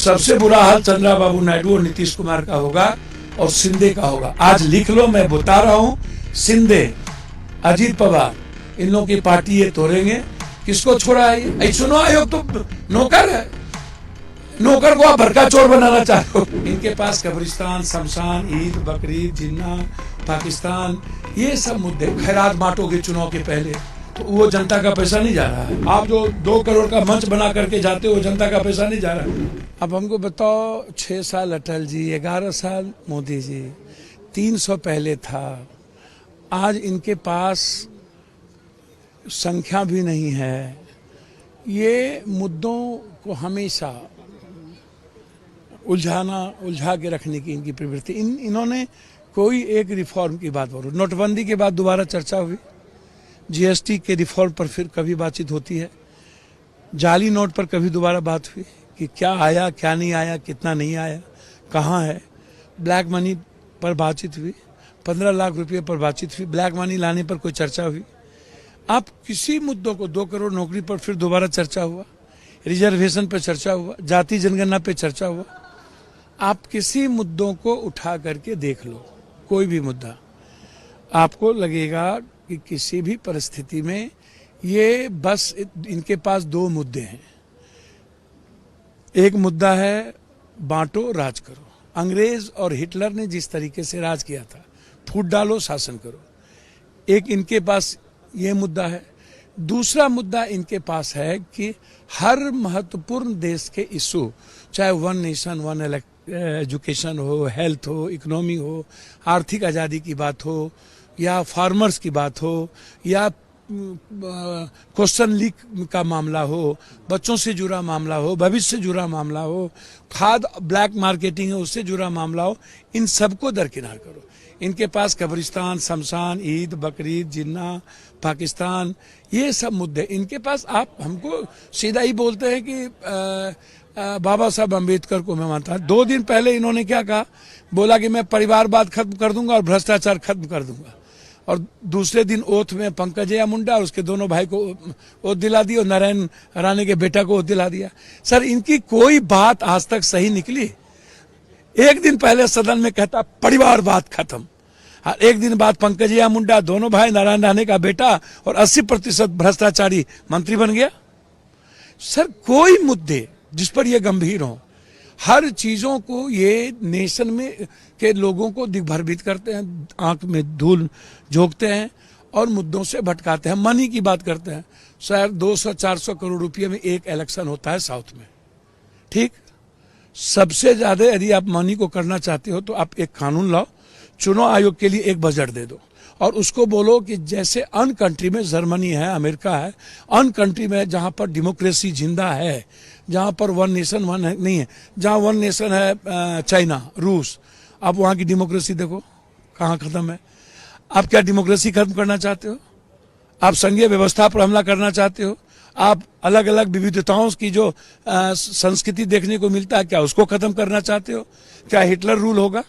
सबसे बुरा हाल चंद्रबाबू नायडू और नीतीश कुमार का होगा और शिंदे का होगा। आज लिख लो, मैं बता रहा हूं, शिंदे, अजीत पवार, इन लोगों की पार्टी ये तोड़ेंगे। किसको छोड़ा है? चुनाव आयोग तो नौकर है, नौकर को आप भड़का चोर बनाना चाहते हो। इनके पास कब्रिस्तान, शमशान, ईद, बकरीद, जिन्ना, पाकिस्तान, ये सब मुद्दे। खैरात बांटोगे चुनाव के पहले तो वो जनता का पैसा नहीं जा रहा है। आप जो 2 करोड़ का मंच बना करके जाते हो, जनता का पैसा नहीं जा रहा है। अब हमको बताओ, 6 साल अटल जी, 11 साल मोदी जी, 300 पहले था। आज इनके पास संख्या भी नहीं है। ये मुद्दों को हमेशा उलझा के रखने की इनकी प्रवृत्ति। इन्होंने कोई एक रिफॉर्म की बात बोलो। नोटबंदी के बाद दोबारा चर्चा हुई, जीएसटी के रिफॉर्म पर फिर कभी बातचीत होती है, जाली नोट पर कभी दोबारा बात हुई कि क्या आया, क्या नहीं आया, कितना नहीं आया, कहाँ है। ब्लैक मनी पर बातचीत हुई, 15 लाख रुपये पर बातचीत हुई, ब्लैक मनी लाने पर कोई चर्चा हुई। आप किसी मुद्दों को, 2 करोड़ नौकरी पर फिर दोबारा चर्चा हुआ, रिजर्वेशन पर चर्चा हुआ, जाति जनगणना पर चर्चा हुआ। आप किसी मुद्दों को उठा करके देख लो, कोई भी मुद्दा, आपको लगेगा कि किसी भी परिस्थिति में ये बस इनके पास 2 मुद्दे हैं। एक मुद्दा है बांटो राज करो। अंग्रेज और हिटलर ने जिस तरीके से राज किया था, फूट डालो शासन करो। एक इनके पास ये मुद्दा है। दूसरा मुद्दा इनके पास है कि हर महत्वपूर्ण देश के इशू, चाहे वन नेशन वन एजुकेशन हो, हेल्थ हो, इकोनॉमी हो, आर्थिक आज़ादी की बात हो, या फार्मर्स की बात हो, या क्वेश्चन लीक का मामला हो, बच्चों से जुड़ा मामला हो, भविष्य से जुड़ा मामला हो, खाद ब्लैक मार्केटिंग है उससे जुड़ा मामला हो, इन सबको दरकिनार करो। इनके पास कब्रिस्तान, शमशान, ईद, बकरीद, जिन्ना, पाकिस्तान, ये सब मुद्दे इनके पास। आप हमको सीधा ही बोलते हैं कि बाबा साहब अम्बेडकर को मैं मानता हूं। 2 दिन पहले इन्होंने क्या कहा, बोला कि मैं परिवारवाद खत्म कर दूंगा और भ्रष्टाचार खत्म कर दूंगा। और दूसरे दिन ओथ में पंकजया मुंडा और उसके दोनों भाई को ओथ दिला दी और नारायण राणे के बेटा को ओथ दिला दिया। सर, इनकी कोई बात आज तक सही निकली? एक दिन पहले सदन में कहता परिवारवाद खत्म, और एक दिन बाद पंकजया मुंडा, दोनों भाई, नारायण राणे का बेटा और 80% भ्रष्टाचारी मंत्री बन गया। सर, कोई मुद्दे जिस पर ये गंभीर हो, हर चीजों को ये नेशन में के लोगों को दिग्भ्रमित करते हैं, आंख में धूल झोंकते हैं और मुद्दों से भटकाते हैं। मनी की बात करते हैं। सर, 200-400 करोड़ रुपये में एक इलेक्शन होता है साउथ में, ठीक? सबसे ज्यादा यदि आप मनी को करना चाहते हो तो आप एक कानून लाओ, चुनाव आयोग के लिए एक बजट दे दो और उसको बोलो कि जैसे अन कंट्री में जर्मनी है, अमेरिका है, अन कंट्री में जहां पर डेमोक्रेसी जिंदा है, जहां पर वन नेशन वन नहीं है, जहां वन नेशन है चाइना, रूस, आप वहां की डेमोक्रेसी देखो कहां खत्म है। आप क्या डेमोक्रेसी खत्म करना चाहते हो? आप संघीय व्यवस्था पर हमला करना चाहते हो? आप अलग अलग विविधताओं की जो संस्कृति देखने को मिलता है, क्या उसको खत्म करना चाहते हो? क्या हिटलर रूल होगा?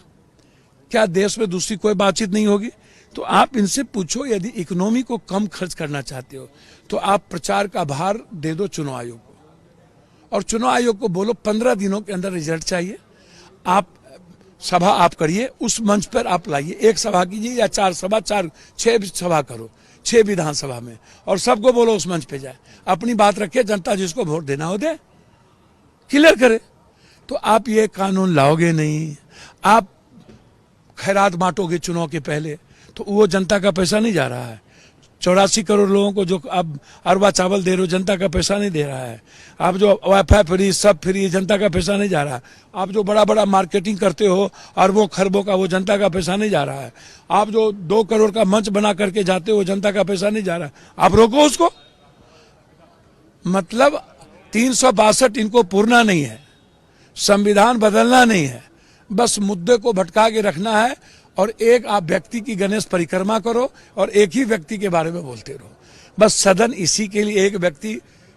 क्या देश में दूसरी कोई बातचीत नहीं होगी? तो आप इनसे पूछो, यदि इकोनॉमी को कम खर्च करना चाहते हो तो आप प्रचार का भार दे दो चुनाव आयोग को, और चुनाव आयोग को बोलो 15 दिनों के अंदर रिजल्ट चाहिए। आप सभा आप करिए, उस मंच पर आप लाइए, 1 सभा कीजिए या 4 सभा, 6 सभा करो, 6 विधानसभा में, और सबको बोलो उस मंच पे जाए, अपनी बात रखे, जनता जिसको वोट देना हो दे, क्लियर करे। तो आप ये कानून लाओगे नहीं। आप खैरात बांटोगे चुनाव के पहले तो वो जनता का पैसा नहीं जा रहा है। 84 करोड़ लोगों को जो आप अरबा चावल दे रहे हो, जनता का पैसा नहीं दे रहा है। आप जो वाईफाई फ्री, सब फ्री, जनता का पैसा नहीं जा रहा है। आप जो बड़ा बड़ा मार्केटिंग करते हो अरबों खरबों का, वो जनता का पैसा नहीं जा रहा है। आप जो 2 करोड़ का मंच बना करके जाते हो, जनता का पैसा नहीं जा रहा है। आप रोको उसको। मतलब 362 इनको पूरना नहीं है, संविधान बदलना नहीं है, बस मुद्दे को भटका के रखना है। और एक आप व्यक्ति की गणेश परिक्रमा करो और एक ही व्यक्ति के बारे में बोलते रहो। बस सदन इसी के लिए, एक व्यक्ति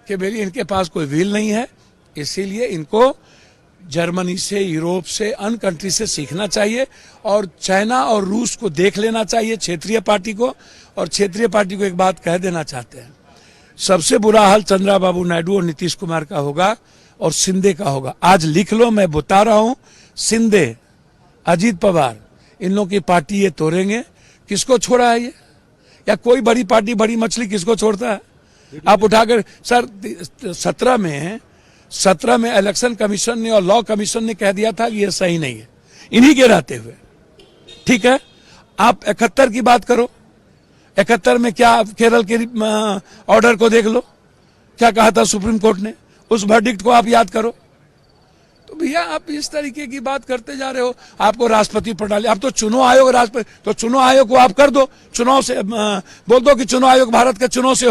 के लिए इनके पास कोई व्हील नहीं है। इसीलिए इनको जर्मनी से, यूरोप से, अन कंट्री से सीखना चाहिए और चाइना और रूस को देख लेना चाहिए, क्षेत्रीय पार्टी को। और क्षेत्रीय पार्टी को एक बात कह देना चाहते हैं, सबसे बुरा हाल चंद्रबाबू नायडू और नीतीश कुमार का होगा और शिंदे का होगा। आज लिख लो, मैं बता रहा हूं, शिंदे, अजीत पवार, इन लोगों की पार्टी ये तोड़ेंगे। किसको छोड़ा है ये? या कोई बड़ी पार्टी, बड़ी मछली किसको छोड़ता है? आप उठाकर सर 17 में इलेक्शन कमीशन ने और लॉ कमीशन ने कह दिया था कि ये सही नहीं है, इन्हीं के रहते हुए। ठीक है, आप 71 की बात करो, 71 में क्या केरल के ऑर्डर को देख लो, क्या कहा था सुप्रीम कोर्ट ने, उस वर्डिक्ट को आप याद करो। तो भैया आप इस तरीके की बात करते जा रहे हो। आपको राष्ट्रपति प्रणाली, अब तो चुनाव आयोग राष्ट्रपति, तो चुनाव आयोग को आप कर दो, चुनाव से बोल दो कि चुनाव आयोग भारत के चुनाव से